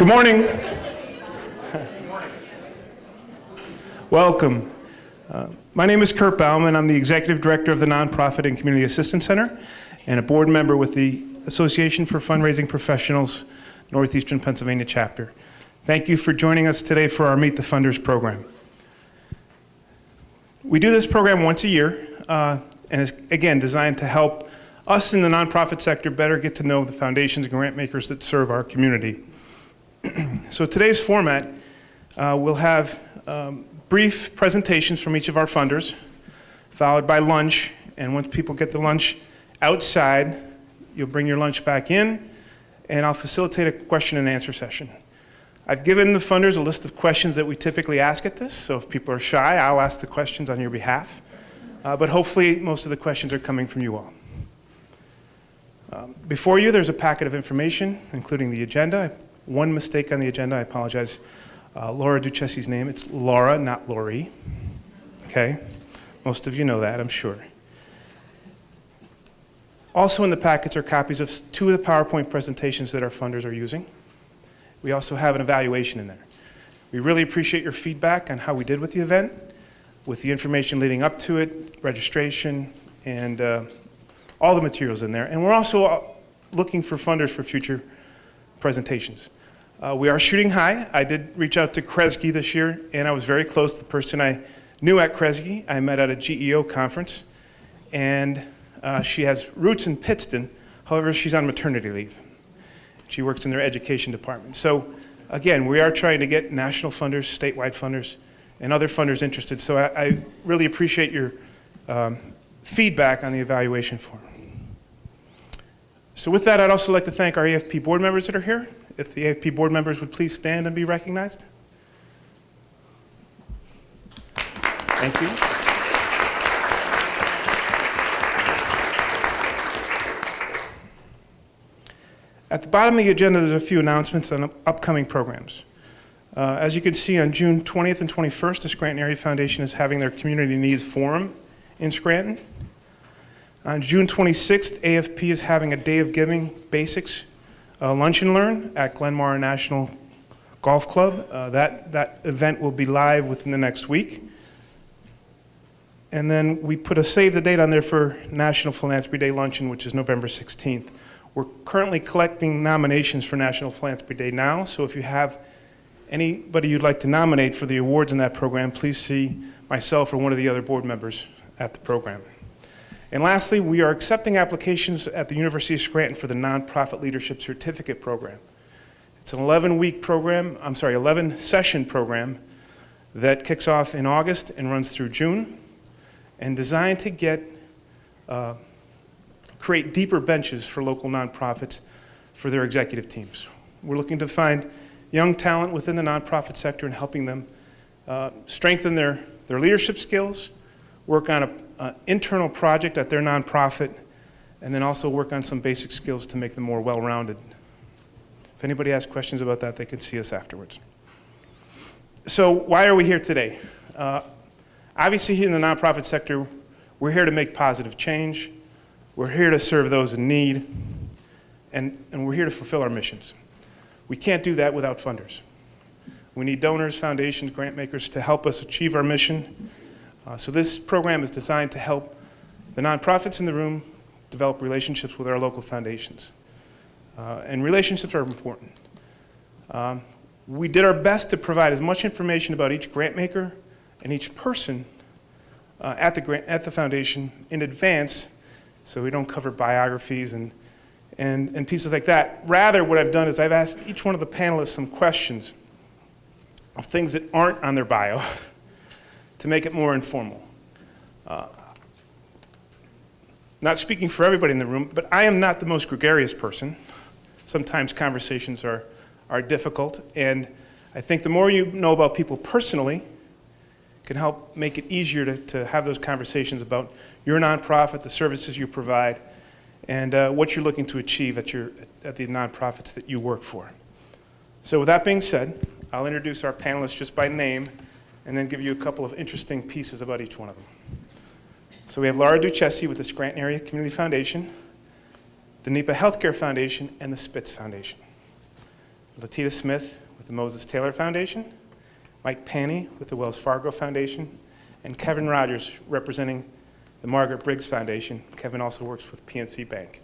Good morning. Welcome. My name is Kurt Bauman. I'm the Executive Director of the Nonprofit and Community Assistance Center and a board member with the Association for Fundraising Professionals, Northeastern Pennsylvania chapter. Thank you for joining us today for our Meet the Funders program. We do this program once a year, and it's, again, designed to help us in the nonprofit sector better get to know the foundations and grant makers that serve our community. So today's format, we'll have brief presentations from each of our funders, followed by lunch, and once people get the lunch outside, you'll bring your lunch back in, and I'll facilitate a question and answer session. I've given the funders a list of questions that we typically ask at this, so if people are shy, I'll ask the questions on your behalf, but hopefully most of the questions are coming from you all. Before you, there's a packet of information, including the agenda. One mistake on the agenda, I apologize. Laura Duchesse's name, it's Laura, not Lori. Okay? Most of you know that, I'm sure. Also in the packets are copies of two of the PowerPoint presentations that our funders are using. We also have an evaluation in there. We really appreciate your feedback on how we did with the event, with the information leading up to it, registration, and all the materials in there. And we're also looking for funders for future presentations. We are shooting high. I did reach out to Kresge this year, and I was very close to the person I knew at Kresge. I met at a GEO conference, and she has roots in Pittston. However, she's on maternity leave. She works in their education department. So again, we are trying to get national funders, statewide funders, and other funders interested. So I really appreciate your feedback on the evaluation form. So with that, I'd also like to thank our AFP board members that are here. If the AFP board members would please stand and be recognized. Thank you. At the bottom of the agenda, there's a few announcements on upcoming programs. As you can see, on June 20th and 21st, the Scranton Area Foundation is having their Community Needs Forum in Scranton. On June 26th, AFP is having a Day of Giving Basics Lunch and Learn at Glenmar National Golf Club. That event will be live within the next week. And then we put a save the date on there for National Philanthropy Day Luncheon, which is November 16th. We're currently collecting nominations for National Philanthropy Day now, so if you have anybody you'd like to nominate for the awards in that program, please see myself or one of the other board members at the program. And lastly, we are accepting applications at the University of Scranton for the Nonprofit Leadership Certificate Program. It's an 11-session program that kicks off in August and runs through June, and designed to create deeper benches for local nonprofits for their executive teams. We're looking to find young talent within the nonprofit sector and helping them strengthen their leadership skills, work on an internal project at their nonprofit, and then also work on some basic skills to make them more well-rounded. If anybody has questions about that, they can see us afterwards. So why are we here today? Obviously, in the nonprofit sector, we're here to make positive change. We're here to serve those in need, and we're here to fulfill our missions. We can't do that without funders. We need donors, foundations, grant makers to help us achieve our mission. So this program is designed to help the nonprofits in the room develop relationships with our local foundations. And relationships are important. We did our best to provide as much information about each grant maker and each person at the foundation in advance, so we don't cover biographies and pieces like that. Rather, what I've done is I've asked each one of the panelists some questions of things that aren't on their bio to make it more informal. Not speaking for everybody in the room, but I am not the most gregarious person. Sometimes conversations are difficult, and I think the more you know about people personally can help make it easier to have those conversations about your nonprofit, the services you provide, and what you're looking to achieve at the nonprofits that you work for. So with that being said, I'll introduce our panelists just by name and then give you a couple of interesting pieces about each one of them. So we have Laura Duchesse with the Scranton Area Community Foundation, the NEPA Healthcare Foundation, and the Spitz Foundation. Latita Smith with the Moses Taylor Foundation, Mike Paney with the Wells Fargo Foundation, and Kevin Rogers representing the Margaret Briggs Foundation. Kevin also works with PNC Bank.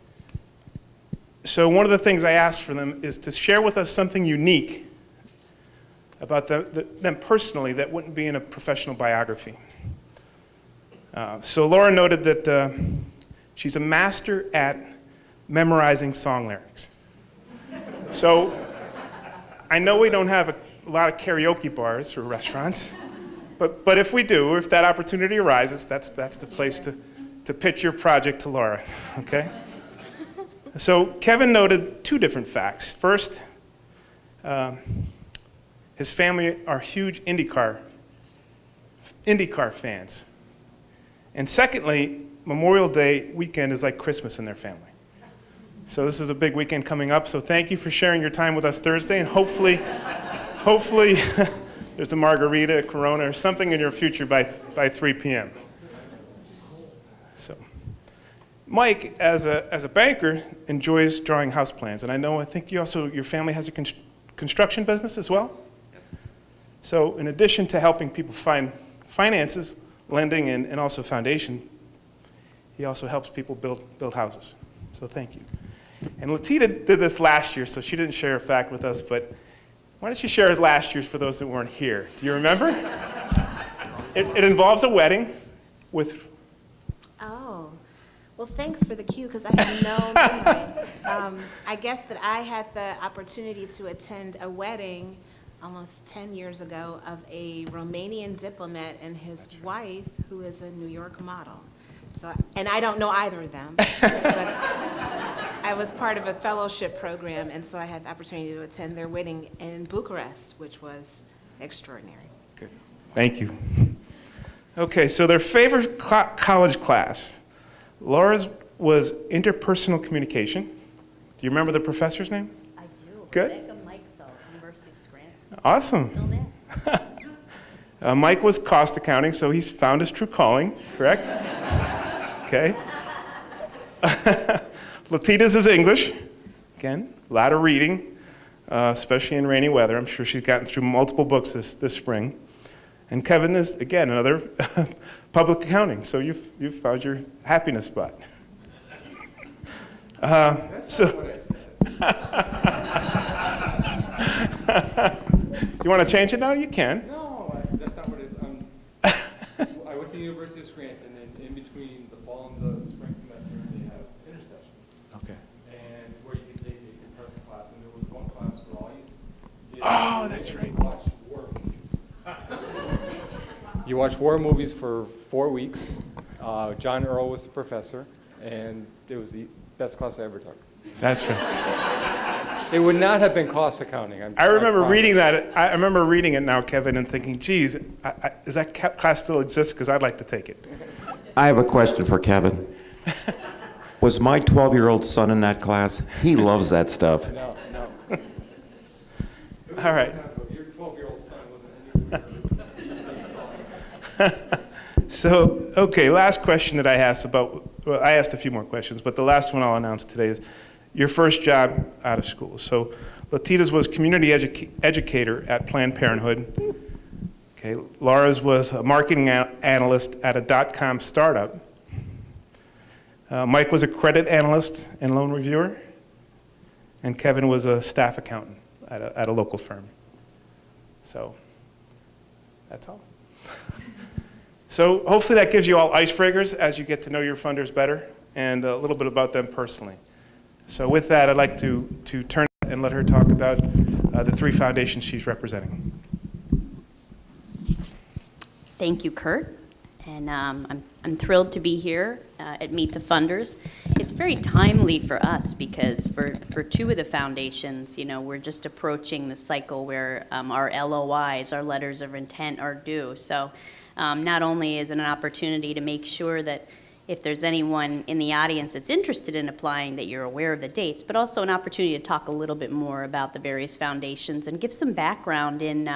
So one of the things I asked for them is to share with us something unique about them personally that wouldn't be in a professional biography. So Laura noted that she's a master at memorizing song lyrics. So I know we don't have a lot of karaoke bars or restaurants, but if we do, if that opportunity arises, that's the place to pitch your project to Laura, okay? So Kevin noted two different facts. First, his family are huge IndyCar fans. And secondly, Memorial Day weekend is like Christmas in their family. So this is a big weekend coming up, so thank you for sharing your time with us Thursday, and hopefully there's a margarita, a Corona, or something in your future by 3 p.m. So, Mike, as a banker, enjoys drawing house plans, and I think your family has a construction business as well? So in addition to helping people find finances, lending, and also foundation, he also helps people build houses. So thank you. And Latita did this last year, so she didn't share a fact with us, but why don't you share it last year's for those that weren't here? Do you remember? It involves a wedding with... Oh, well, thanks for the cue, because I have no memory. I guess that I had the opportunity to attend a wedding almost 10 years ago of a Romanian diplomat and his wife, who is a New York model. So, and I don't know either of them, but I was part of a fellowship program, and so I had the opportunity to attend their wedding in Bucharest, which was extraordinary. Good. Thank you. Okay, so their favorite college class, Laura's was interpersonal communication. Do you remember the professor's name? I do. Good. Rebecca Mikesell, University of Scranton. Awesome. Still there. Mike was cost accounting, so he's found his true calling, correct? Okay. Latita's is English. Again, a lot of reading, especially in rainy weather. I'm sure she's gotten through multiple books this spring. And Kevin is, again, another public accounting. So you've found your happiness spot. So, you want to change it now? You can. No, that's not what it is. I went to the University of Scranton, and in between the fall and the spring semester, they have intercession. Okay. And where you can take a compressed class, and there was one class where all you did Oh, that's right. watch war movies. You watch war movies for 4 weeks. John Earl was the professor, and it was the best class I ever took. That's right. It would not have been cost accounting. I remember promise. reading that. I remember reading it now, Kevin, and thinking, geez, does that class still exist? Because I'd like to take it. I have a question for Kevin. Was my 12-year-old son in that class? He loves that stuff. No. All right. Your 12-year-old son wasn't anywhere. So, okay, last question that I asked about, well, I asked a few more questions, but the last one I'll announce today is your first job out of school. So Latita's was community educator at Planned Parenthood. Okay, Laura's was a marketing analyst at a .com startup. Mike was a credit analyst and loan reviewer. And Kevin was a staff accountant at a local firm. So that's all. So hopefully that gives you all icebreakers as you get to know your funders better and a little bit about them personally. So with that, I'd like to turn and let her talk about the 3 foundations she's representing. Thank you, Kurt. And I'm thrilled to be here at Meet the Funders. It's very timely for us because for 2 of the foundations, we're just approaching the cycle where our LOIs, our letters of intent, are due. So not only is it an opportunity to make sure that if there's anyone in the audience that's interested in applying, that you're aware of the dates, but also an opportunity to talk a little bit more about the various foundations and give some background in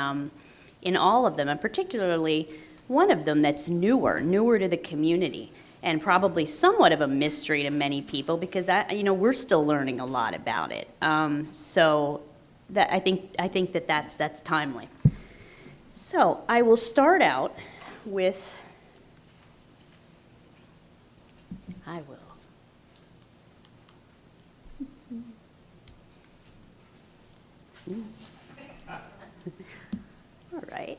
all of them, and particularly one of them that's newer to the community, and probably somewhat of a mystery to many people because we're still learning a lot about it. So I think that that's timely. So I will start out with, I will. All right,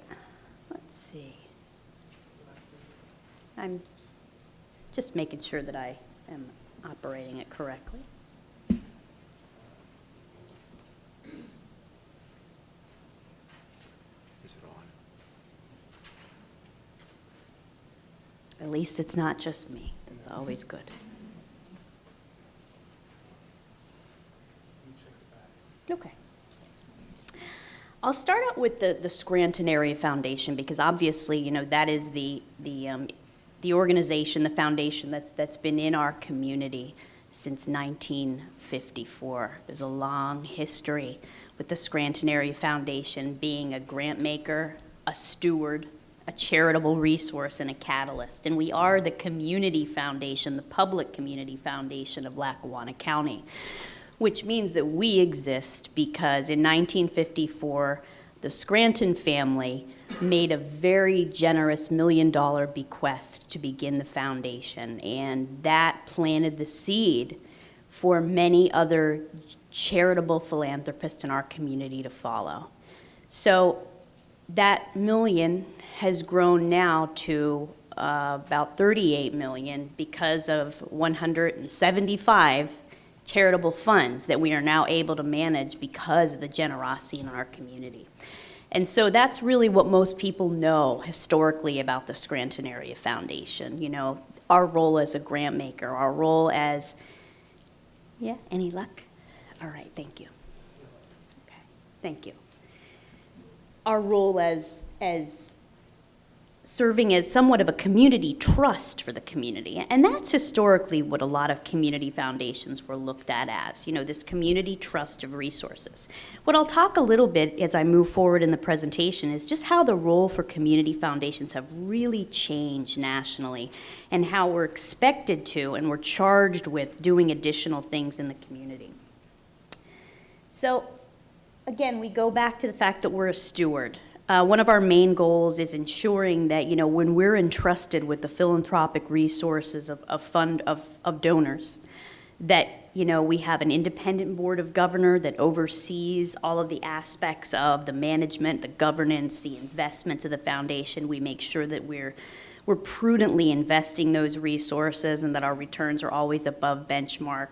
let's see. I'm just making sure that I am operating it correctly. Is it on? At least it's not just me. That's always good. Okay. I'll start out with the Scranton Area Foundation because obviously, you know, that is the organization, the foundation that's been in our community since 1954. There's a long history with the Scranton Area Foundation being a grant maker, a steward, a charitable resource, and a catalyst. And we are the community foundation, the public community foundation of Lackawanna County, which means that we exist because in 1954, the Scranton family made a very generous $1 million bequest to begin the foundation, and that planted the seed for many other charitable philanthropists in our community to follow. So that million has grown now to about 38 million because of 175 charitable funds that we are now able to manage because of the generosity in our community. And so that's really what most people know historically about the Scranton Area Foundation. You know, our role as a grant maker, our role as, yeah, any luck? All right, thank you. Okay, thank you. Our role as serving as somewhat of a community trust for the community. And that's historically what a lot of community foundations were looked at as, you know, this community trust of resources. What I'll talk a little bit as I move forward in the presentation is just how the role for community foundations have really changed nationally and how we're expected to and we're charged with doing additional things in the community. So again, we go back to the fact that we're a steward. One of our main goals is ensuring that, you know, when we're entrusted with the philanthropic resources of donors, that, you know, we have an independent board of governor that oversees all of the aspects of the management, the governance, the investments of the foundation. We make sure that we're prudently investing those resources and that our returns are always above benchmark.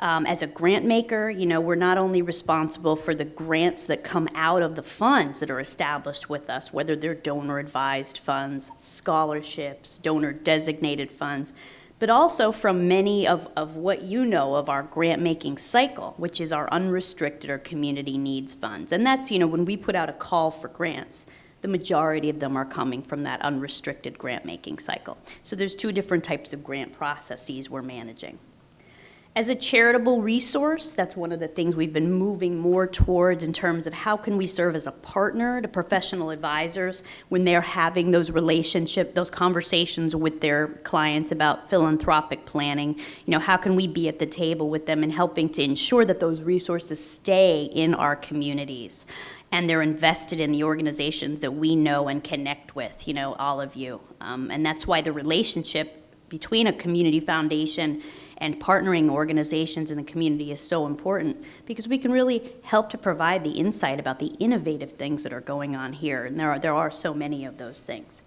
As a grant maker, you know, we're not only responsible for the grants that come out of the funds that are established with us, whether they're donor-advised funds, scholarships, donor-designated funds, but also from many of what you know of our grant-making cycle, which is our unrestricted or community needs funds. And that's, you know, when we put out a call for grants, the majority of them are coming from that unrestricted grant-making cycle. So there's two different types of grant processes we're managing. As a charitable resource, that's one of the things we've been moving more towards in terms of how can we serve as a partner to professional advisors when they're having those those conversations with their clients about philanthropic planning. You know, how can we be at the table with them and helping to ensure that those resources stay in our communities and they're invested in the organizations that we know and connect with, you know, all of you. And that's why the relationship between a community foundation and partnering organizations in the community is so important because we can really help to provide the insight about the innovative things that are going on here. And there are so many of those things.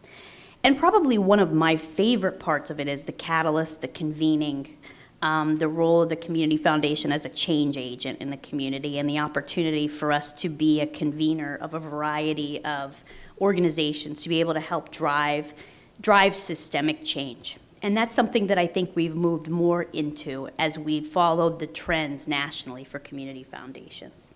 And probably one of my favorite parts of it is the catalyst, the convening, the role of the community foundation as a change agent in the community and the opportunity for us to be a convener of a variety of organizations to be able to help drive systemic change. And that's something that I think we've moved more into as we've followed the trends nationally for community foundations.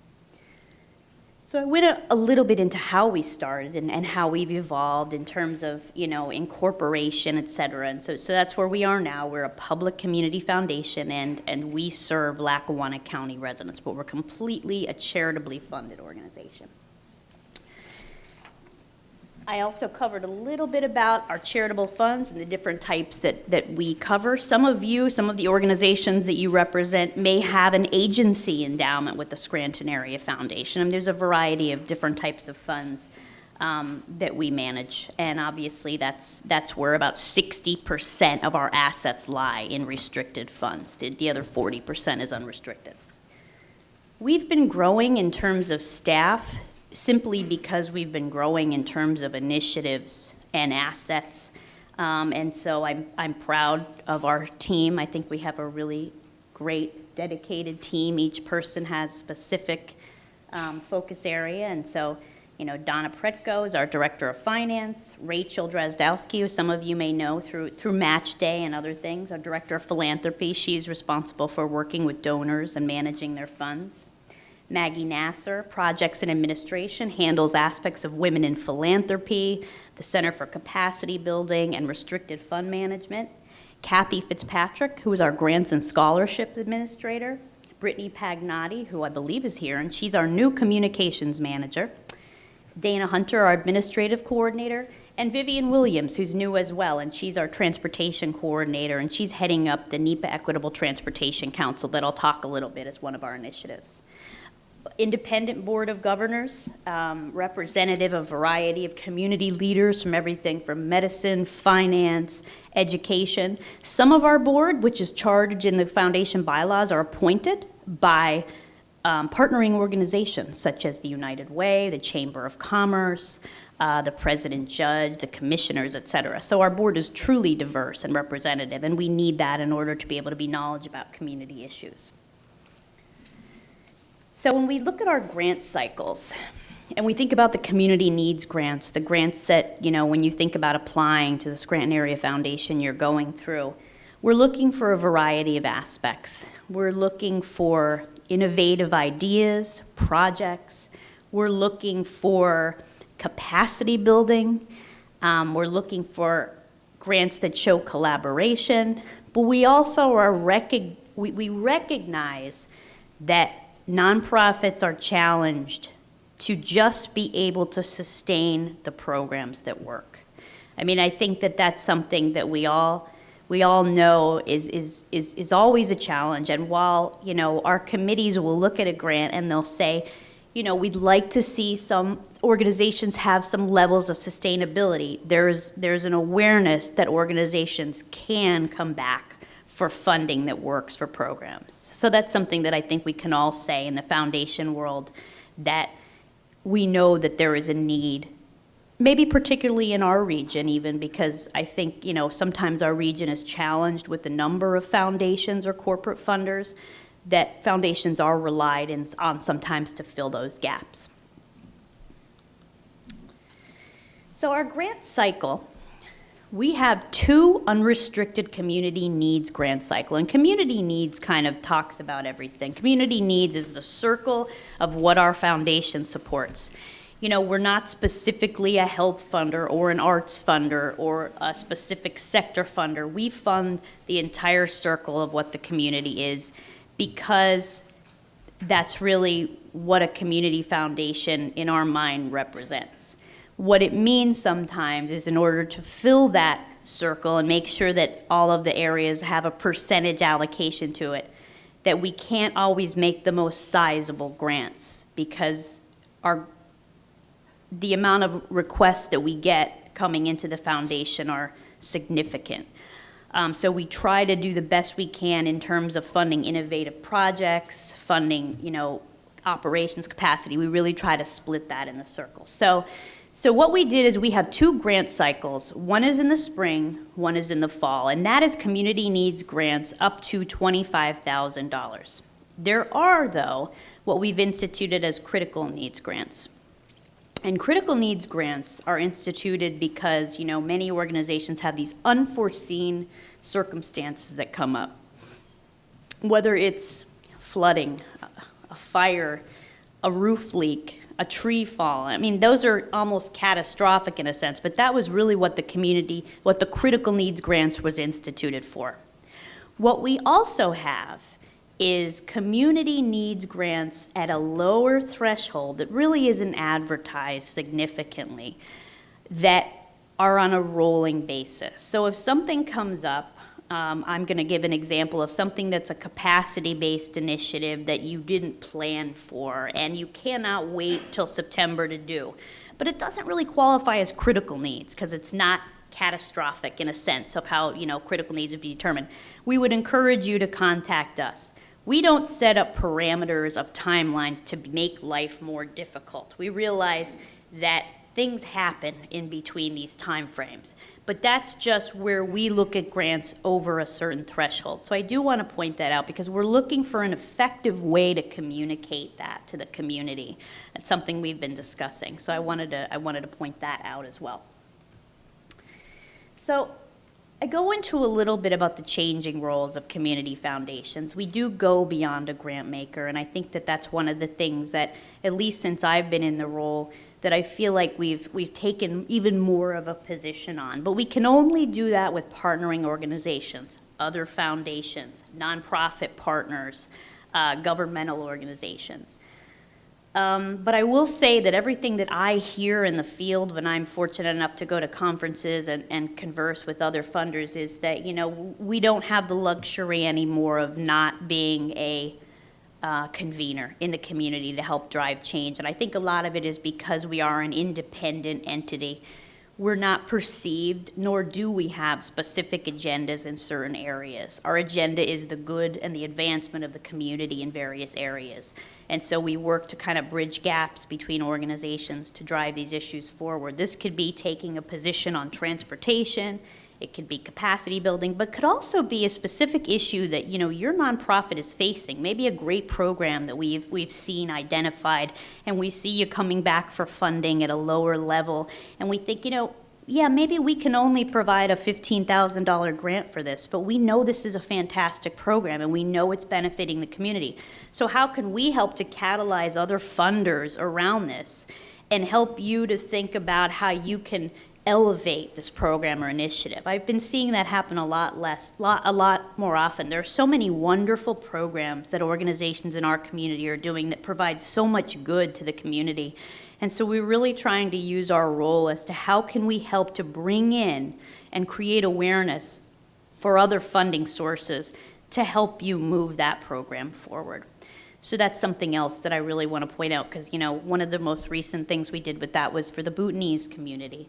So I went a little bit into how we started and how we've evolved in terms of, you know, incorporation, et cetera. And so that's where we are now. We're a public community foundation and we serve Lackawanna County residents, but we're completely a charitably funded organization. I also covered a little bit about our charitable funds and the different types that we cover. Some of the organizations that you represent may have an agency endowment with the Scranton Area Foundation. And there's a variety of different types of funds that we manage. And obviously that's where about 60% of our assets lie, in restricted funds. The other 40% is unrestricted. We've been growing in terms of staff simply because we've been growing in terms of initiatives and assets. And so I'm proud of our team. I think we have a really great, dedicated team. Each person has specific focus area. And so, Donna Pretko is our Director of Finance. Rachel Drozdowski, who some of you may know through Match Day and other things, our Director of Philanthropy. She's responsible for working with donors and managing their funds. Maggie Nasser, Projects and Administration, handles aspects of women in philanthropy, the Center for Capacity Building, and Restricted Fund Management. Kathy Fitzpatrick, who is our Grants and Scholarship Administrator. Brittany Pagnotti, who I believe is here, and she's our new Communications Manager. Dana Hunter, our Administrative Coordinator. And Vivian Williams, who's new as well, and she's our Transportation Coordinator, and she's heading up the NEPA Equitable Transportation Council that I'll talk a little bit as one of our initiatives. Independent Board of Governors, representative of a variety of community leaders from everything from medicine, finance, education. Some of our board, which is charged in the foundation bylaws, are appointed by partnering organizations such as the United Way, the Chamber of Commerce, the President Judge, the commissioners, et cetera. So our board is truly diverse and representative, and we need that in order to be able to be knowledgeable about community issues. So when we look at our grant cycles, and we think about the community needs grants, the grants that, when you think about applying to the Scranton Area Foundation, you're going through, we're looking for a variety of aspects. We're looking for innovative ideas, projects. We're looking for capacity building. We're looking for grants that show collaboration. But we also we recognize that nonprofits are challenged to just be able to sustain the programs that work. I mean, I think that that's something that we all know is always a challenge. And while, our committees will look at a grant and they'll say, we'd like to see some organizations have some levels of sustainability, there's an awareness that organizations can come back for funding that works for programs. So that's something that I think we can all say in the foundation world, that we know that there is a need, maybe particularly in our region even, because I think, sometimes our region is challenged with the number of foundations or corporate funders, that foundations are relied on sometimes to fill those gaps. So our grant cycle, we have 2 unrestricted community needs grant cycle, and community needs kind of talks about everything. Community needs is the circle of what our foundation supports. We're not specifically a health funder or an arts funder or a specific sector funder. We fund the entire circle of what the community is, because that's really what a community foundation in our mind represents. What it means sometimes is, in order to fill that circle and make sure that all of the areas have a percentage allocation to it, that we can't always make the most sizable grants, because the amount of requests that we get coming into the foundation are significant. So we try to do the best we can in terms of funding innovative projects, funding, operations capacity. We really try to split that in the circle. So what we did is we have 2 grant cycles. One is in the spring, one is in the fall, and that is community needs grants up to $25,000. There are, though, what we've instituted as critical needs grants. And critical needs grants are instituted because, many organizations have these unforeseen circumstances that come up. Whether it's flooding, a fire, a roof leak, a tree fall. I mean, those are almost catastrophic in a sense, but that was really what the critical needs grants was instituted for. What we also have is community needs grants at a lower threshold that really isn't advertised significantly. that are on a rolling basis. So if something comes up, I'm going to give an example of something that's a capacity-based initiative that you didn't plan for and you cannot wait till September to do. But it doesn't really qualify as critical needs because it's not catastrophic in a sense of how, critical needs would be determined. We would encourage you to contact us. We don't set up parameters of timelines to make life more difficult. We realize that things happen in between these time frames. But that's just where we look at grants over a certain threshold. So I do want to point that out because we're looking for an effective way to communicate that to the community. It's something we've been discussing. So I wanted to point that out as well. So I go into a little bit about the changing roles of community foundations. We do go beyond a grant maker, and I think that that's one of the things that, at least since I've been in the role, that I feel like we've taken even more of a position on. But we can only do that with partnering organizations, other foundations, nonprofit partners, governmental organizations. But I will say that everything that I hear in the field when I'm fortunate enough to go to conferences and converse with other funders is that, we don't have the luxury anymore of not being a convener in the community to help drive change. And I think a lot of it is because we are an independent entity. We're not perceived, nor do we have specific agendas in certain areas. Our agenda is the good and the advancement of the community in various areas. And so we work to kind of bridge gaps between organizations to drive these issues forward. This could be taking a position on transportation, it could be capacity building, but could also be a specific issue that, your nonprofit is facing. Maybe a great program that we've seen identified, and we see you coming back for funding at a lower level, and we think, maybe we can only provide a $15,000 grant for this, but we know this is a fantastic program, and we know it's benefiting the community. So how can we help to catalyze other funders around this and help you to think about how you can elevate this program or initiative? I've been seeing that happen a lot more often. There are so many wonderful programs that organizations in our community are doing that provide so much good to the community. And so we're really trying to use our role as to how can we help to bring in and create awareness for other funding sources to help you move that program forward. So that's something else that I really want to point out because, one of the most recent things we did with that was for the Bhutanese community.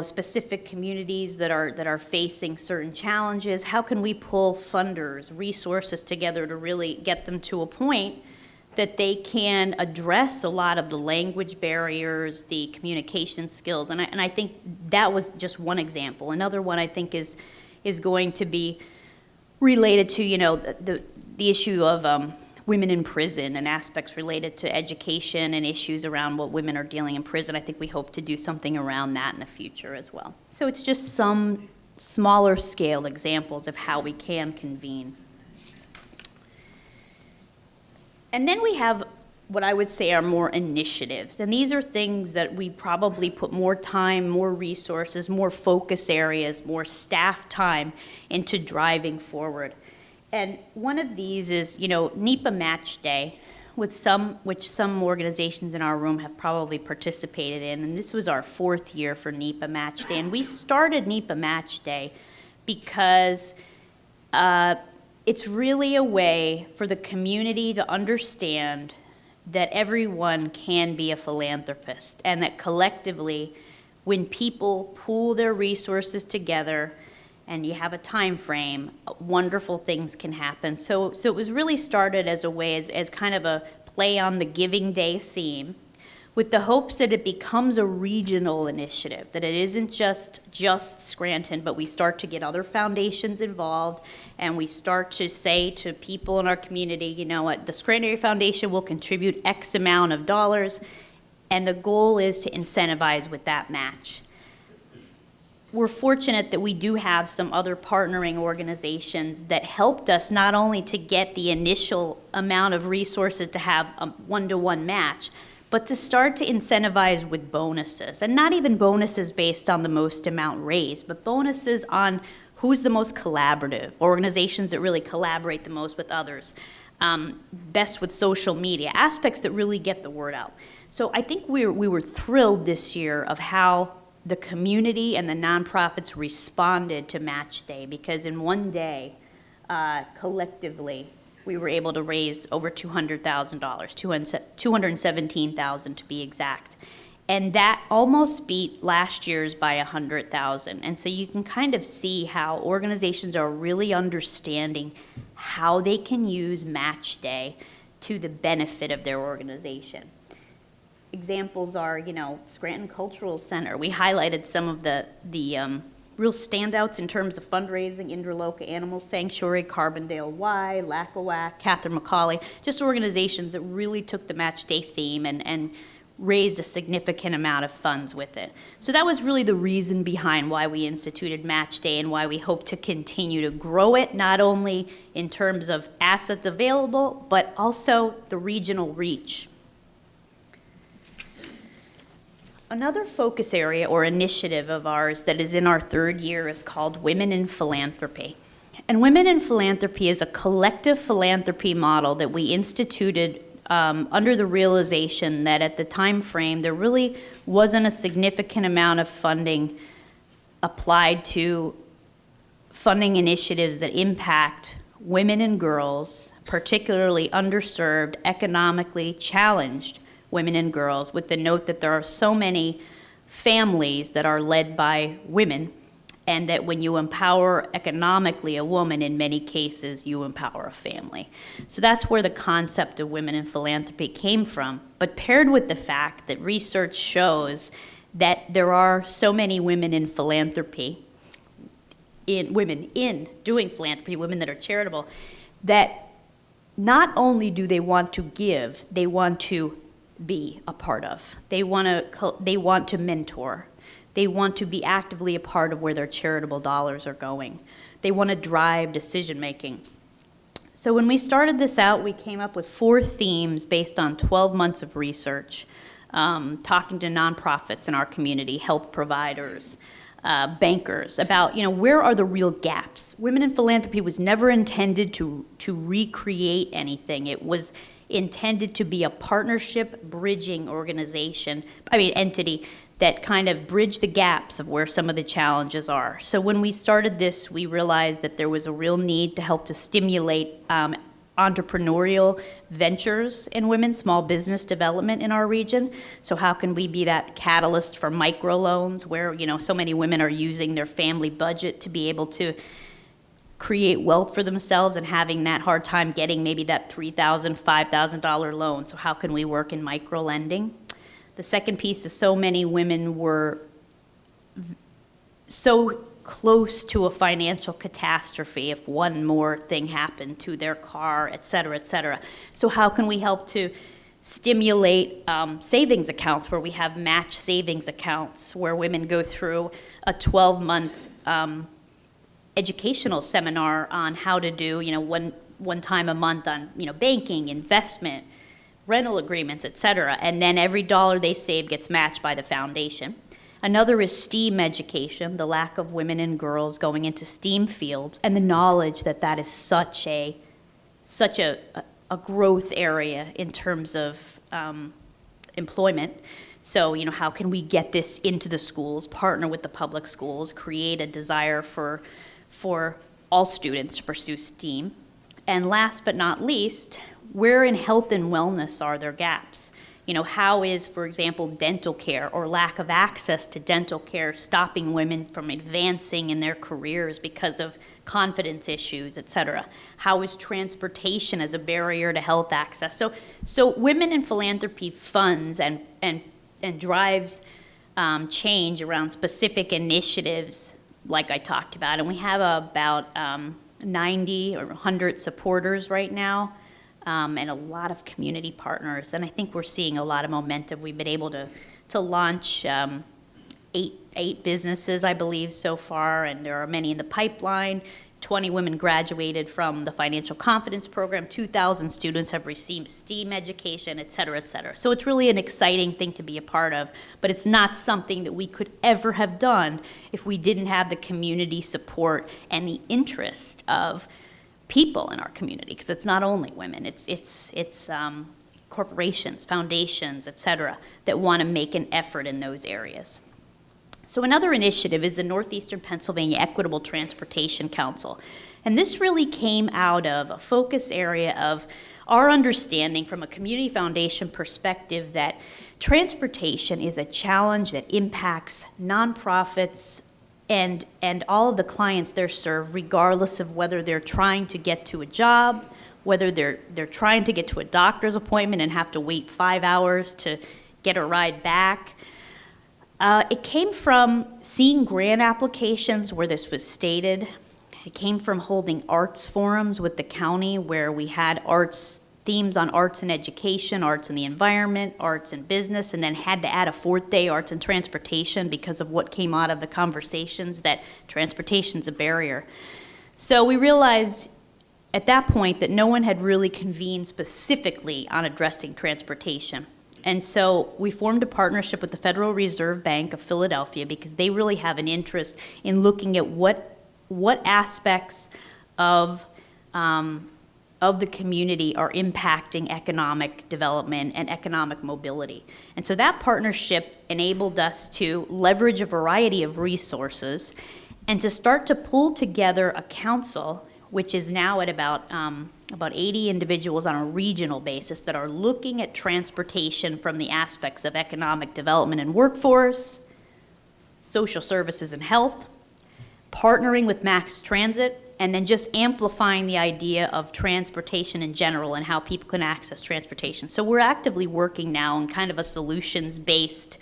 Specific communities that are facing certain challenges. How can we pull funders, resources together to really get them to a point that they can address a lot of the language barriers, the communication skills? And I think that was just one example. Another one I think is going to be related to the issue of women in prison and aspects related to education and issues around what women are dealing in prison. I think we hope to do something around that in the future as well. So it's just some smaller scale examples of how we can convene. And then we have what I would say are more initiatives. And these are things that we probably put more time, more resources, more focus areas, more staff time into driving forward. And one of these is, NEPA Match Day, which some organizations in our room have probably participated in. And this was our 4th year for NEPA Match Day. And we started NEPA Match Day because it's really a way for the community to understand that everyone can be a philanthropist and that collectively, when people pool their resources together and you have a time frame, wonderful things can happen. So it was really started as a way, as kind of a play on the Giving Day theme, with the hopes that it becomes a regional initiative, that it isn't just Scranton, but we start to get other foundations involved, and we start to say to people in our community, you know what, the Scranton Area Foundation will contribute X amount of dollars, and the goal is to incentivize with that match. We're fortunate that we do have some other partnering organizations that helped us not only to get the initial amount of resources to have a one-to-one match, but to start to incentivize with bonuses. And not even bonuses based on the most amount raised, but bonuses on who's the most collaborative, organizations that really collaborate the most with others. best with social media, aspects that really get the word out. So I think we were thrilled this year of how the community and the nonprofits responded to Match Day, because in one day, collectively, we were able to raise over $200,000, $217,000 to be exact. And that almost beat last year's by 100,000. And so you can kind of see how organizations are really understanding how they can use Match Day to the benefit of their organization. Examples are, Scranton Cultural Center. We highlighted some of the real standouts in terms of fundraising: Interloka Animal Sanctuary, Carbondale Y, Lackawack, Catherine McCauley, just organizations that really took the Match Day theme and raised a significant amount of funds with it. So that was really the reason behind why we instituted Match Day and why we hope to continue to grow it, not only in terms of assets available, but also the regional reach. Another focus area or initiative of ours that is in our third year is called Women in Philanthropy. And Women in Philanthropy is a collective philanthropy model that we instituted under the realization that at the time frame there really wasn't a significant amount of funding applied to funding initiatives that impact women and girls, particularly underserved, economically challenged women and girls, with the note that there are so many families that are led by women, and that when you empower economically a woman, in many cases, you empower a family. So that's where the concept of Women in Philanthropy came from, but paired with the fact that research shows that there are so many women in philanthropy, women in doing philanthropy, women that are charitable, that not only do they want to give, they want to be a part of. They want to mentor. They want to be actively a part of where their charitable dollars are going. They want to drive decision making. So when we started this out, we came up with 4 themes based on 12 months of research, talking to nonprofits in our community, health providers, bankers, about where are the real gaps. Women in Philanthropy was never intended to recreate anything. It was intended to be a partnership bridging entity that kind of bridged the gaps of where some of the challenges are. So when we started this, we realized that there was a real need to help to stimulate entrepreneurial ventures in women, small business development in our region. So how can we be that catalyst for microloans where so many women are using their family budget to be able to create wealth for themselves and having that hard time getting maybe that $3,000, $5,000 loan. So how can we work in micro lending? The second piece is so many women were so close to a financial catastrophe if one more thing happened to their car, et cetera, et cetera. So how can we help to stimulate savings accounts where we have match savings accounts where women go through a 12-month educational seminar on how to do, one time a month on, banking, investment, rental agreements, et cetera. And then every dollar they save gets matched by the foundation. Another is STEAM education, the lack of women and girls going into STEAM fields, and the knowledge that that is such a growth area in terms of employment. So, how can we get this into the schools, partner with the public schools, create a desire for all students to pursue STEAM? And last but not least, where in health and wellness are there gaps? How is, for example, dental care or lack of access to dental care stopping women from advancing in their careers because of confidence issues, et cetera? How is transportation as a barrier to health access? So Women in Philanthropy funds and drives change around specific initiatives like I talked about. And we have about 90 or 100 supporters right now, and a lot of community partners. And I think we're seeing a lot of momentum. We've been able to launch 8 businesses, I believe, so far, and there are many in the pipeline. 20 women graduated from the Financial Confidence Program. 2,000 students have received STEAM education, et cetera, et cetera. So it's really an exciting thing to be a part of, but it's not something that we could ever have done if we didn't have the community support and the interest of people in our community, because it's not only women, it's corporations, foundations, et cetera, that want to make an effort in those areas. So another initiative is the Northeastern Pennsylvania Equitable Transportation Council. And this really came out of a focus area of our understanding from a community foundation perspective that transportation is a challenge that impacts nonprofits and all of the clients they're served, regardless of whether they're trying to get to a job, whether they're trying to get to a doctor's appointment and have to wait 5 hours to get a ride back. It came from seeing grant applications where this was stated. It came from holding arts forums with the county where we had themes on arts and education, arts and the environment, arts and business, and then had to add a 4th day, arts and transportation, because of what came out of the conversations that transportation's a barrier. So we realized at that point that no one had really convened specifically on addressing transportation. And so we formed a partnership with the Federal Reserve Bank of Philadelphia because they really have an interest in looking at what aspects of the community are impacting economic development and economic mobility. And so that partnership enabled us to leverage a variety of resources and to start to pull together a council, which is now at about 80 individuals on a regional basis that are looking at transportation from the aspects of economic development and workforce, social services and health, partnering with Mass Transit, and then just amplifying the idea of transportation in general and how people can access transportation. So we're actively working now on kind of a solutions-based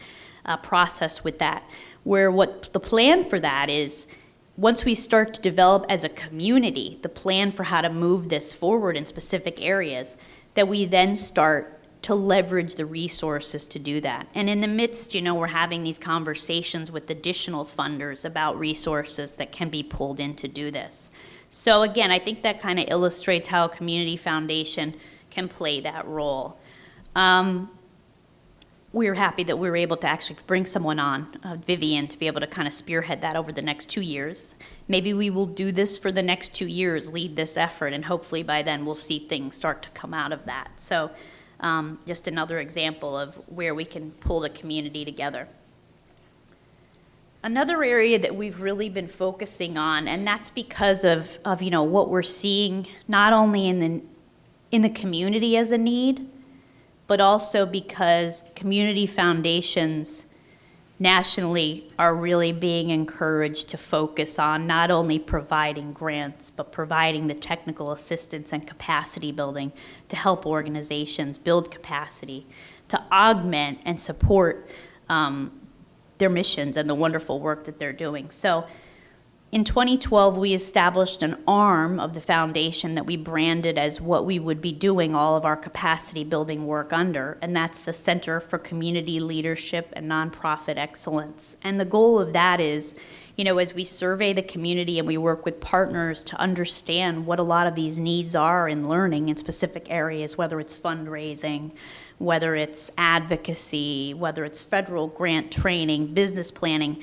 process with that, where what the plan for that is, once we start to develop as a community the plan for how to move this forward in specific areas, that we then start to leverage the resources to do that. And in the midst, we're having these conversations with additional funders about resources that can be pulled in to do this. So again, I think that kind of illustrates how a community foundation can play that role. We were happy that we were able to actually bring someone on, Vivian, to be able to kind of spearhead that over the next 2 years. Maybe we will do this for the next 2 years, lead this effort, and hopefully by then we'll see things start to come out of that. So just another example of where we can pull the community together. Another area that we've really been focusing on, and that's because of what we're seeing not only in the community as a need, but also because community foundations nationally are really being encouraged to focus on not only providing grants, but providing the technical assistance and capacity building to help organizations build capacity, to augment and support their missions and the wonderful work that they're doing. So in 2012, we established an arm of the foundation that we branded as what we would be doing all of our capacity building work under, and that's the Center for Community Leadership and Nonprofit Excellence. And the goal of that is, as we survey the community and we work with partners to understand what a lot of these needs are in learning in specific areas, whether it's fundraising, whether it's advocacy, whether it's federal grant training, business planning,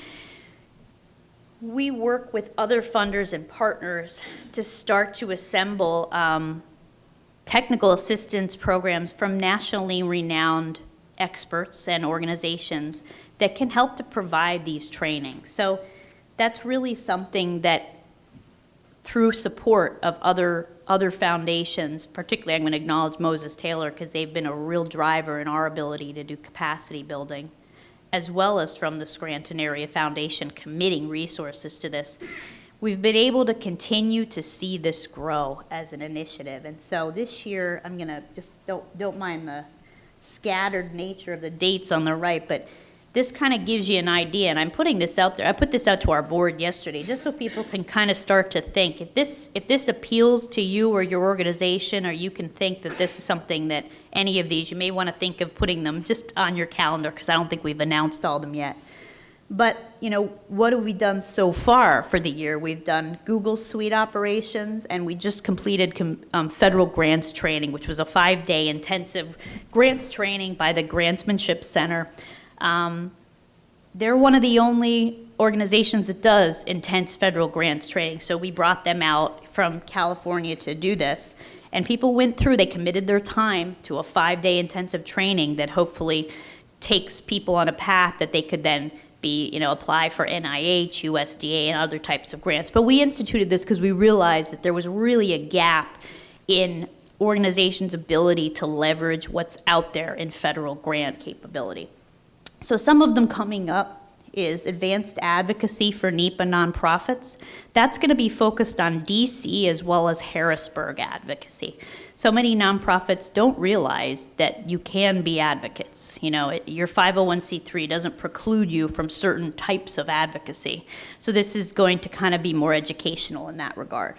we work with other funders and partners to start to assemble technical assistance programs from nationally renowned experts and organizations that can help to provide these trainings. So that's really something that, through support of other foundations, particularly I'm going to acknowledge Moses Taylor because they've been a real driver in our ability to do capacity building, as well as from the Scranton Area Foundation committing resources to this, we've been able to continue to see this grow as an initiative. And so this year, I'm gonna just, don't mind the scattered nature of the dates on the right, but this kind of gives you an idea, and I'm putting this out there. I put this out to our board yesterday, just so people can kind of start to think, if this appeals to you or your organization, or you can think that this is something that any of these, you may want to think of putting them just on your calendar, because I don't think we've announced all of them yet. But, what have we done so far for the year? We've done Google Suite operations, and we just completed federal grants training, which was a 5-day intensive grants training by the Grantsmanship Center. They're one of the only organizations that does intense federal grants training, so we brought them out from California to do this. And people went through, they committed their time to a 5-day intensive training that hopefully takes people on a path that they could then apply for NIH, USDA, and other types of grants. But we instituted this because we realized that there was really a gap in organizations' ability to leverage what's out there in federal grant capability. So some of them coming up is advanced advocacy for NEPA nonprofits. That's going to be focused on DC as well as Harrisburg advocacy. So many nonprofits don't realize that you can be advocates. Your 501c3 doesn't preclude you from certain types of advocacy. So this is going to kind of be more educational in that regard.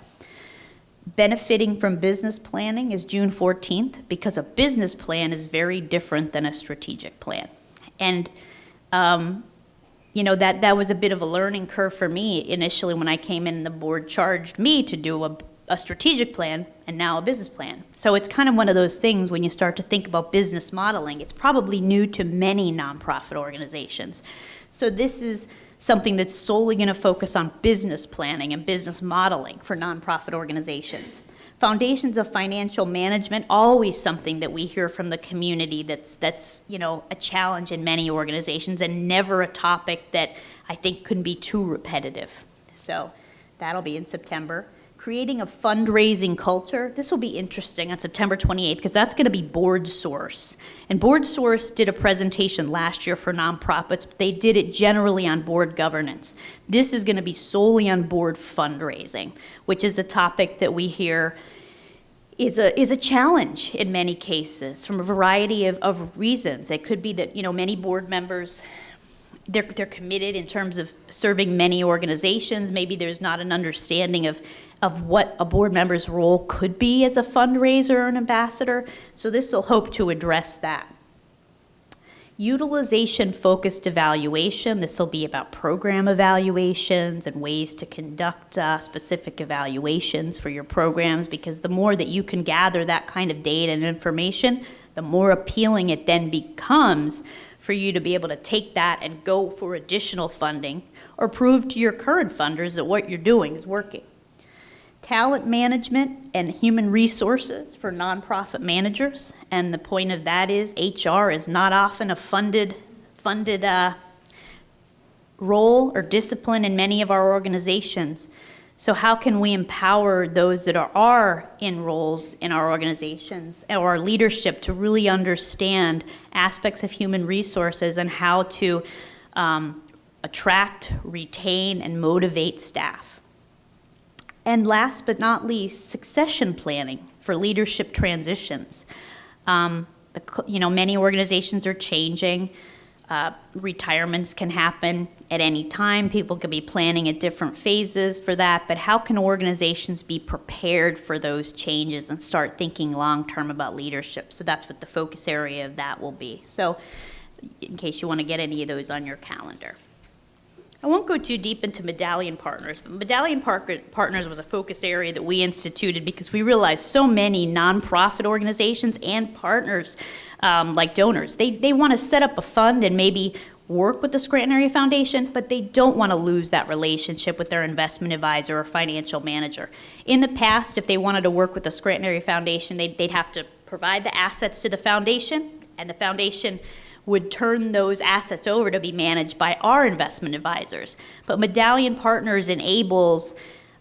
Benefiting from business planning is June 14th because a business plan is very different than a strategic plan. And that was a bit of a learning curve for me initially when I came in and the board charged me to do a strategic plan and now a business plan. So it's kind of one of those things when you start to think about business modeling, it's probably new to many nonprofit organizations. So this is something that's solely going to focus on business planning and business modeling for nonprofit organizations. Foundations of financial management, always something that we hear from the community that's a challenge in many organizations and never a topic that I think couldn't be too repetitive. So that'll be in September. Creating a fundraising culture. This will be interesting on September 28th because that's going to be BoardSource. And BoardSource did a presentation last year for nonprofits, but they did it generally on board governance. This is going to be solely on board fundraising, which is a topic that we hear is a challenge in many cases from a variety of reasons. It could be that many board members they're committed in terms of serving many organizations. Maybe there's not an understanding of what a board member's role could be as a fundraiser or an ambassador. So this will hope to address that. Utilization-focused evaluation. This will be about program evaluations and ways to conduct specific evaluations for your programs, because the more that you can gather that kind of data and information, the more appealing it then becomes for you to be able to take that and go for additional funding or prove to your current funders that what you're doing is working. Talent management and human resources for nonprofit managers. And the point of that is HR is not often a funded role or discipline in many of our organizations. So how can we empower those that are in roles in our organizations or our leadership to really understand aspects of human resources and how to attract, retain, and motivate staff? And last but not least, succession planning for leadership transitions. Many organizations are changing. Retirements can happen at any time. People can be planning at different phases for that, but how can organizations be prepared for those changes and start thinking long-term about leadership? So that's what the focus area of that will be. So in case you want to get any of those on your calendar. I won't go too deep into Medallion Partners, but Medallion Partners was a focus area that we instituted because we realized so many nonprofit organizations and partners, like donors, they want to set up a fund and maybe work with the Scranton Area Foundation, but they don't want to lose that relationship with their investment advisor or financial manager. In the past, if they wanted to work with the Scranton Area Foundation, they'd have to provide the assets to the foundation, and the foundation would turn those assets over to be managed by our investment advisors. But Medallion Partners enables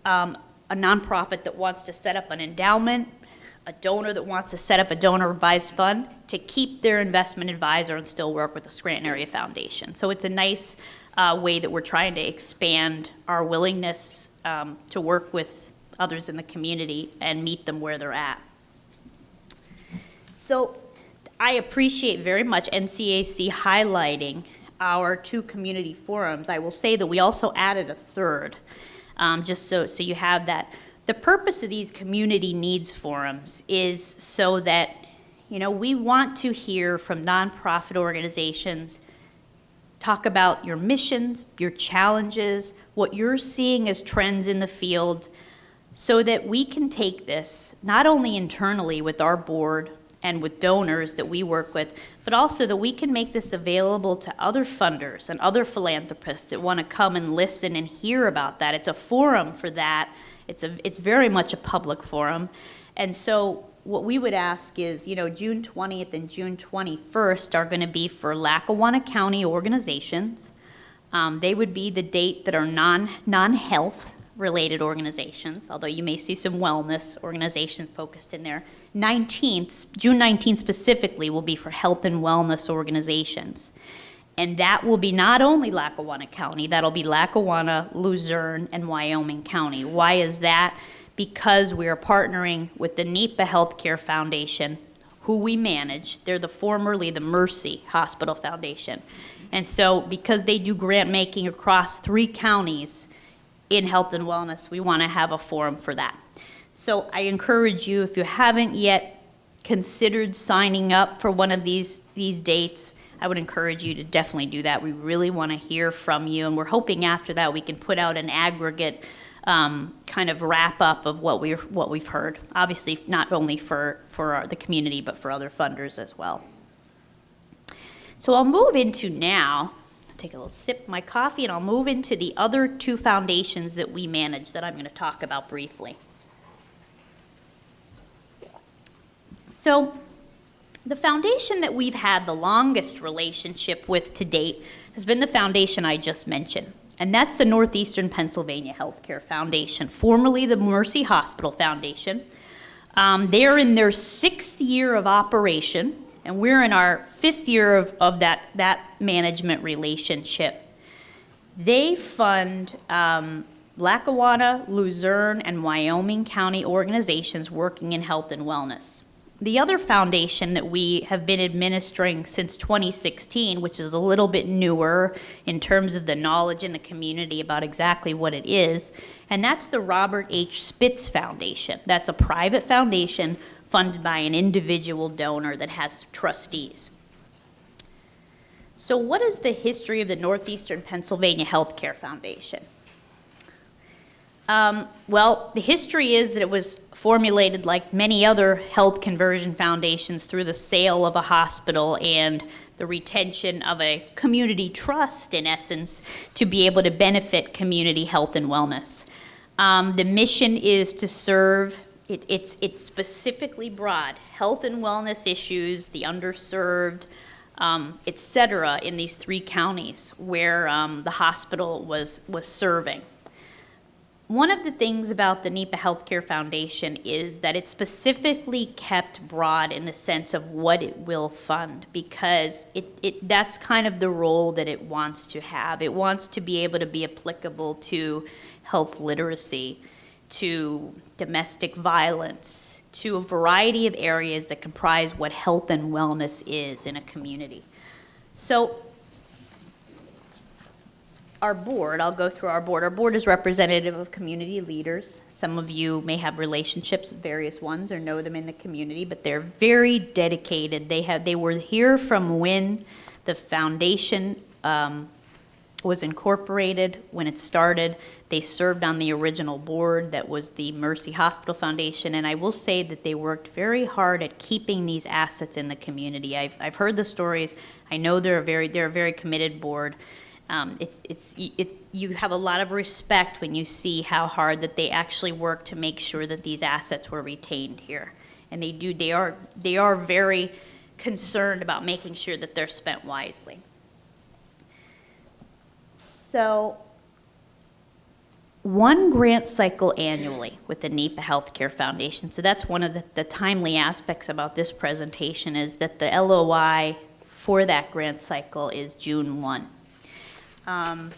a nonprofit that wants to set up an endowment, a donor that wants to set up a donor-advised fund, to keep their investment advisor and still work with the Scranton Area Foundation. So it's a nice way that we're trying to expand our willingness to work with others in the community and meet them where they're at. So I appreciate very much NCAC highlighting our 2 community forums. I will say that we also added a third, just so you have that. The purpose of these community needs forums is so that, we want to hear from nonprofit organizations, talk about your missions, your challenges, what you're seeing as trends in the field, so that we can take this not only internally with our board and with donors that we work with, but also that we can make this available to other funders and other philanthropists that want to come and listen and hear about that. It's a forum for that, It's very much a public forum. And so what we would ask is, June 20th and June 21st are going to be for Lackawanna County organizations. They would be the date that are non-health related organizations, although you may see some wellness organizations focused in there. June 19th specifically will be for health and wellness organizations. And that will be not only Lackawanna County, that'll be Lackawanna, Luzerne, and Wyoming County. Why is that? Because we are partnering with the NEPA Healthcare Foundation, who we manage. They're formerly the Mercy Hospital Foundation. And so because they do grant making across 3 counties in health and wellness, we want to have a forum for that. So I encourage you, if you haven't yet considered signing up for one of these dates, I would encourage you to definitely do that. We really want to hear from you, and we're hoping after that we can put out an aggregate kind of wrap up of what we've heard. Obviously, not only for the community, but for other funders as well. So I'll move into now. Take a little sip of my coffee, and I'll move into the other 2 foundations that we manage that I'm going to talk about briefly. So the foundation that we've had the longest relationship with to date has been the foundation I just mentioned, and that's the Northeastern Pennsylvania Healthcare Foundation, formerly the Mercy Hospital Foundation. They're in their 6th year of operation, and we're in our 5th year of that management relationship. They fund Lackawanna, Luzerne, and Wyoming County organizations working in health and wellness. The other foundation that we have been administering since 2016, which is a little bit newer in terms of the knowledge in the community about exactly what it is, and that's the Robert H. Spitz Foundation. That's a private foundation funded by an individual donor that has trustees. So what is the history of the Northeastern Pennsylvania Healthcare Foundation? Well, the history is that it was formulated like many other health conversion foundations through the sale of a hospital and the retention of a community trust, in essence, to be able to benefit community health and wellness. The mission is to serve, it's specifically broad, health and wellness issues, the underserved, et cetera, in these 3 counties where the hospital was serving. One of the things about the NEPA Healthcare Foundation is that it's specifically kept broad in the sense of what it will fund, because that's kind of the role that it wants to have. It wants to be able to be applicable to health literacy, to domestic violence, to a variety of areas that comprise what health and wellness is in a community. So our board, I'll go through our board. Our board is representative of community leaders. Some of you may have relationships with various ones or know them in the community, but they're very dedicated. They were here from when the foundation was incorporated, when it started. They served on the original board that was the Mercy Hospital Foundation, and I will say that they worked very hard at keeping these assets in the community. I've heard the stories. I know they're a very committed board. You have a lot of respect when you see how hard that they actually work to make sure that these assets were retained here. And they are very concerned about making sure that they're spent wisely. So, one grant cycle annually with the NEPA Healthcare Foundation. So that's one of the timely aspects about this presentation, is that the LOI for that grant cycle is June 1. On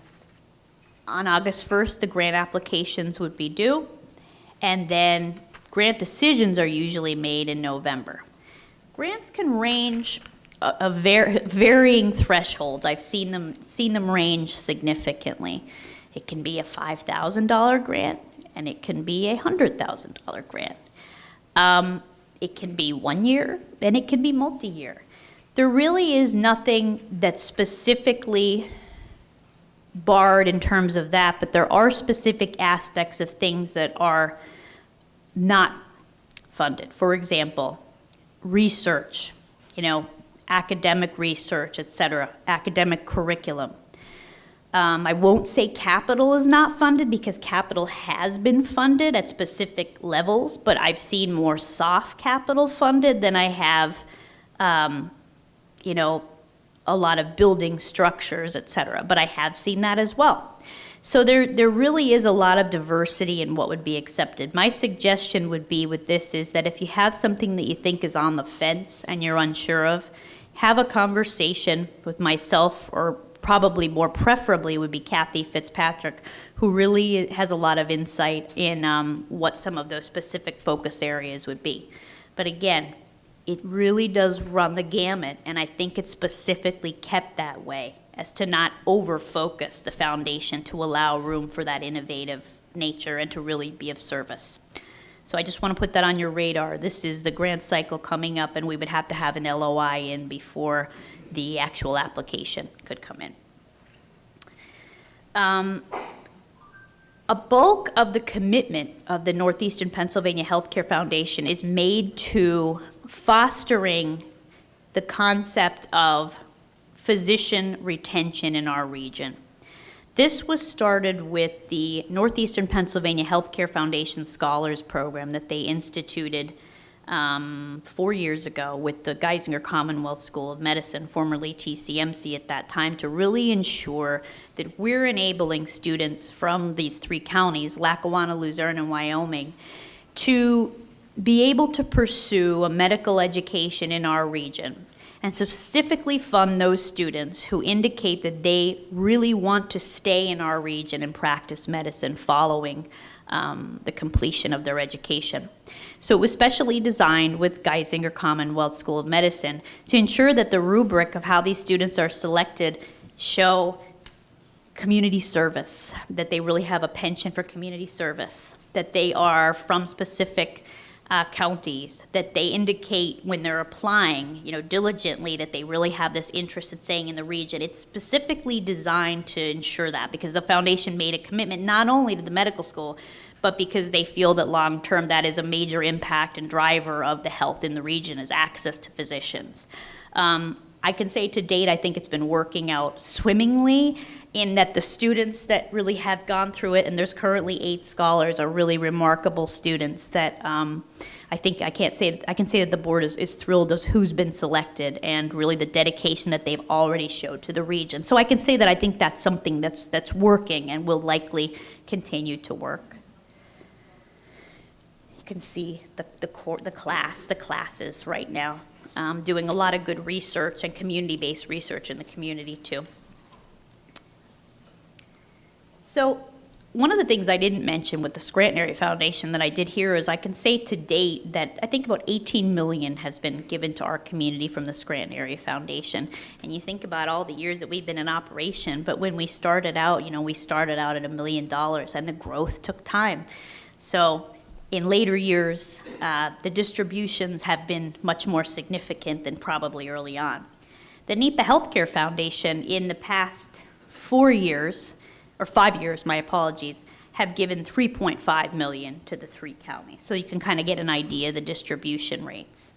August 1st, the grant applications would be due, and then grant decisions are usually made in November. Grants can range of varying thresholds. I've seen them range significantly. It can be a $5,000 grant, and it can be a $100,000 grant. It can be 1 year, and it can be multi-year. There really is nothing that's specifically barred in terms of that, but there are specific aspects of things that are not funded. For example, research, academic research, et cetera, academic curriculum. I won't say capital is not funded because capital has been funded at specific levels, but I've seen more soft capital funded than I have, you know, a lot of building structures, et cetera. But I have seen that as well. So there really is a lot of diversity in what would be accepted. My suggestion would be with this is that if you have something that you think is on the fence and you're unsure of, have a conversation with myself, or probably more preferably would be Kathy Fitzpatrick, who really has a lot of insight in what some of those specific focus areas would be. But again, it really does run the gamut, and I think it's specifically kept that way, as to not over-focus the foundation to allow room for that innovative nature and to really be of service. So I just want to put that on your radar. This is the grant cycle coming up, and we would have to have an LOI in before the actual application could come in. A bulk of the commitment of the Northeastern Pennsylvania Healthcare Foundation is made to fostering the concept of physician retention in our region. This was started with the Northeastern Pennsylvania Healthcare Foundation Scholars Program that they instituted 4 years ago with the Geisinger Commonwealth School of Medicine, formerly TCMC at that time, to really ensure that we're enabling students from these 3 counties, Lackawanna, Luzerne, and Wyoming, to be able to pursue a medical education in our region, and specifically fund those students who indicate that they really want to stay in our region and practice medicine following the completion of their education. So it was specially designed with Geisinger Commonwealth School of Medicine to ensure that the rubric of how these students are selected show community service, that they really have a penchant for community service, that they are from specific counties, that they indicate when they're applying, you know, diligently, that they really have this interest in staying in the region. It's specifically designed to ensure that, because the foundation made a commitment not only to the medical school, but because they feel that long-term that is a major impact and driver of the health in the region is access to physicians. I can say to date, I think it's been working out swimmingly, in that the students that really have gone through it, and there's currently 8 scholars, are really remarkable students that I can say that the board is thrilled as who's been selected, and really the dedication that they've already showed to the region. So I can say that I think that's something that's working and will likely continue to work. You can see the classes right now. Doing a lot of good research and community-based research in the community too. So one of the things I didn't mention with the Scranton Area Foundation that I did here is I can say to date that I think about $18 million has been given to our community from the Scranton Area Foundation. And you think about all the years that we've been in operation, but when we started out, you know, we started out at $1 million, and the growth took time. So in later years, the distributions have been much more significant than probably early on. The NEPA Healthcare Foundation in the past 4 years, or 5 years, my apologies, have given $3.5 million to the 3 counties. So you can kind of get an idea of the distribution rates.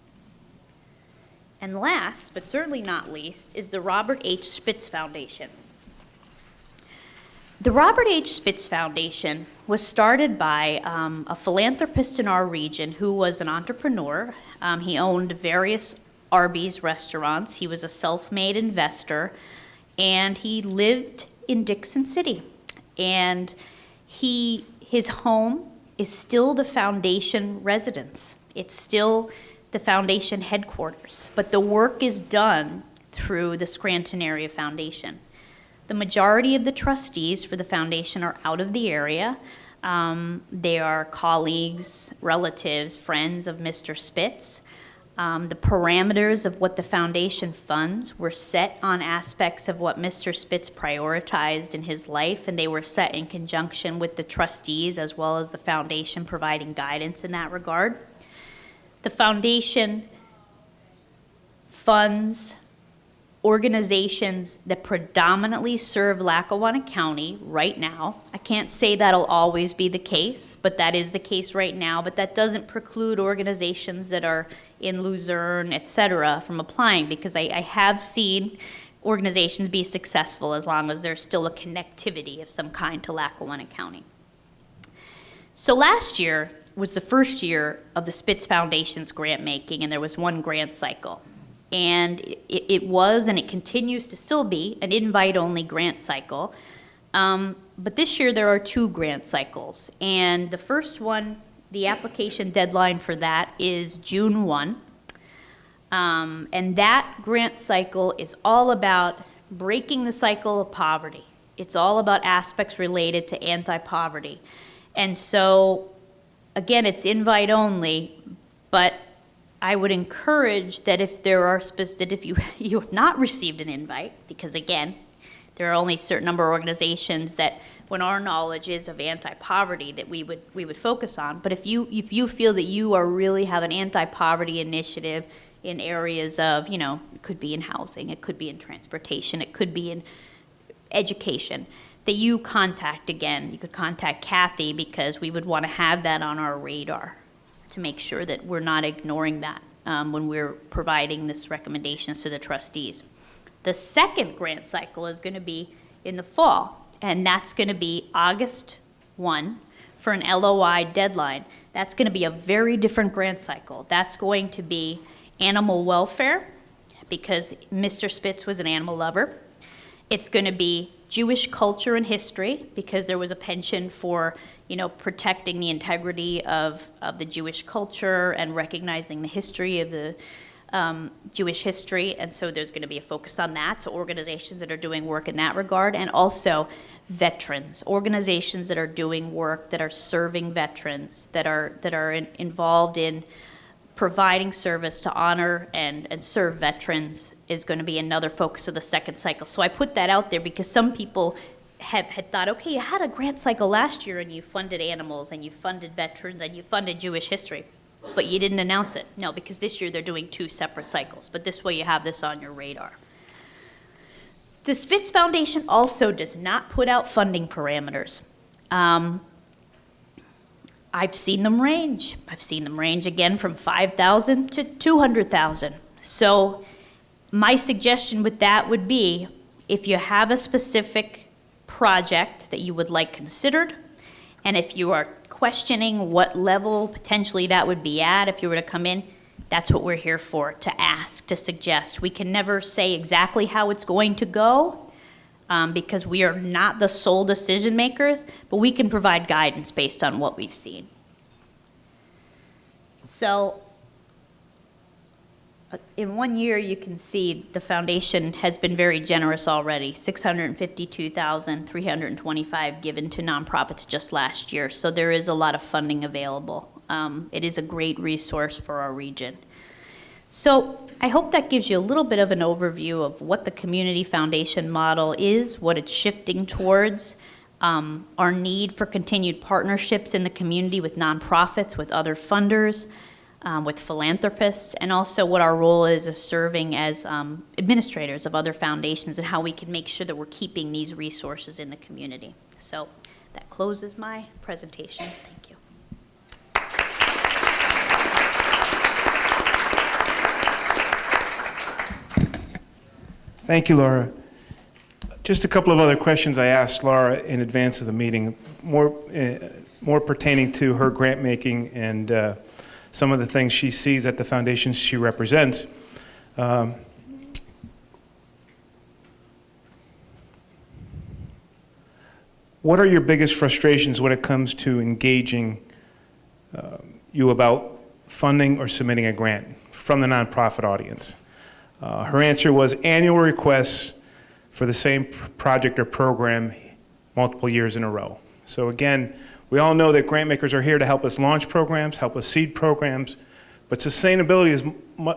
And last, but certainly not least, is the Robert H. Spitz Foundation. The Robert H. Spitz Foundation was started by a philanthropist in our region who was an entrepreneur. He owned various Arby's restaurants. He was a self-made investor, and he lived in Dixon City. And his home is still the foundation residence. It's still the foundation headquarters, but the work is done through the Scranton Area Foundation. The majority of the trustees for the foundation are out of the area. They are colleagues, relatives, friends of Mr. Spitz. The parameters of what the foundation funds were set on aspects of what Mr. Spitz prioritized in his life, and they were set in conjunction with the trustees as well as the foundation providing guidance in that regard. The foundation funds organizations that predominantly serve Lackawanna County right now. I can't say that'll always be the case, but that is the case right now. But that doesn't preclude organizations that are in Luzerne, et cetera, from applying, because I have seen organizations be successful as long as there's still a connectivity of some kind to Lackawanna County. So last year was the first year of the Spitz Foundation's grant making, and there was one grant cycle. And it was, and it continues to still be, an invite-only grant cycle. But this year there are 2 grant cycles. And the first one, the application deadline for that is June 1. And that grant cycle is all about breaking the cycle of poverty. It's all about aspects related to anti-poverty. And so, again, it's invite only, but I would encourage that if there are that if you have not received an invite, because again, there are only a certain number of organizations that, when our knowledge is of anti-poverty, that we would focus on. But if you feel that you really have an anti-poverty initiative in areas of, it could be in housing, it could be in transportation, it could be in education, that you could contact Kathy, because we would want to have that on our radar to make sure that we're not ignoring that when we're providing this recommendations to the trustees. The second grant cycle is going to be in the fall, and that's going to be August 1 for an LOI deadline. That's going to be a very different grant cycle. That's going to be animal welfare, because Mr. Spitz was an animal lover. It's going to be Jewish culture and history, because there was a penchant for, protecting the integrity of the Jewish culture and recognizing the history of the Jewish history, and so there's going to be a focus on that. So organizations that are doing work in that regard, and also veterans, organizations that are doing work that are serving veterans, that are involved in providing service to honor and serve veterans, is going to be another focus of the second cycle. So I put that out there because some people had thought, okay, you had a grant cycle last year and you funded animals and you funded veterans and you funded Jewish history, but you didn't announce it. No, because this year they're doing 2 separate cycles, but this way you have this on your radar. The Spitz Foundation also does not put out funding parameters. I've seen them range. I've seen them range again from $5,000 to $200,000. So my suggestion with that would be, if you have a specific project that you would like considered, and if you are questioning what level potentially that would be at if you were to come in, that's what we're here for, to ask, to suggest. We can never say exactly how it's going to go, because we are not the sole decision makers, but we can provide guidance based on what we've seen. So in 1 year, you can see the foundation has been very generous already, $652,325 given to nonprofits just last year. So there is a lot of funding available. It is a great resource for our region. So I hope that gives you a little bit of an overview of what the Community Foundation model is, what it's shifting towards, our need for continued partnerships in the community with nonprofits, with other funders, with philanthropists, and also what our role is as serving as administrators of other foundations, and how we can make sure that we're keeping these resources in the community. So that closes my presentation. Thank you. Thank you, Laura. Just a couple of other questions I asked Laura in advance of the meeting, more pertaining to her grant making and some of the things she sees at the foundations she represents. What are your biggest frustrations when it comes to engaging you about funding or submitting a grant from the nonprofit audience? Her answer was annual requests for the same project or program multiple years in a row. So again, we all know that grant makers are here to help us launch programs, help us seed programs, but sustainability is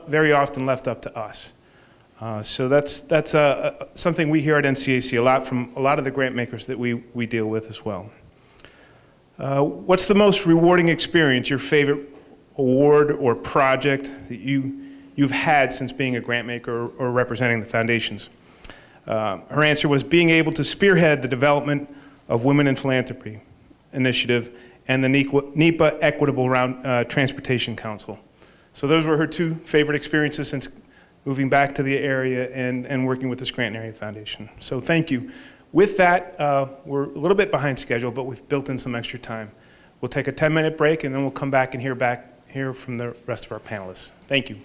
very often left up to us. So that's something we hear at NCAC a lot from a lot of the grant makers that we deal with as well. What's the most rewarding experience, your favorite award or project that you've had since being a grant maker or representing the foundations? Her answer was being able to spearhead the development of Women in Philanthropy initiative and the NEPA Equitable Transportation Council. So those were her 2 favorite experiences since moving back to the area and working with the Scranton Area Foundation. So thank you. With that, we're a little bit behind schedule, but we've built in some extra time. We'll take a 10-minute break, and then we'll come back and hear from the rest of our panelists. Thank you.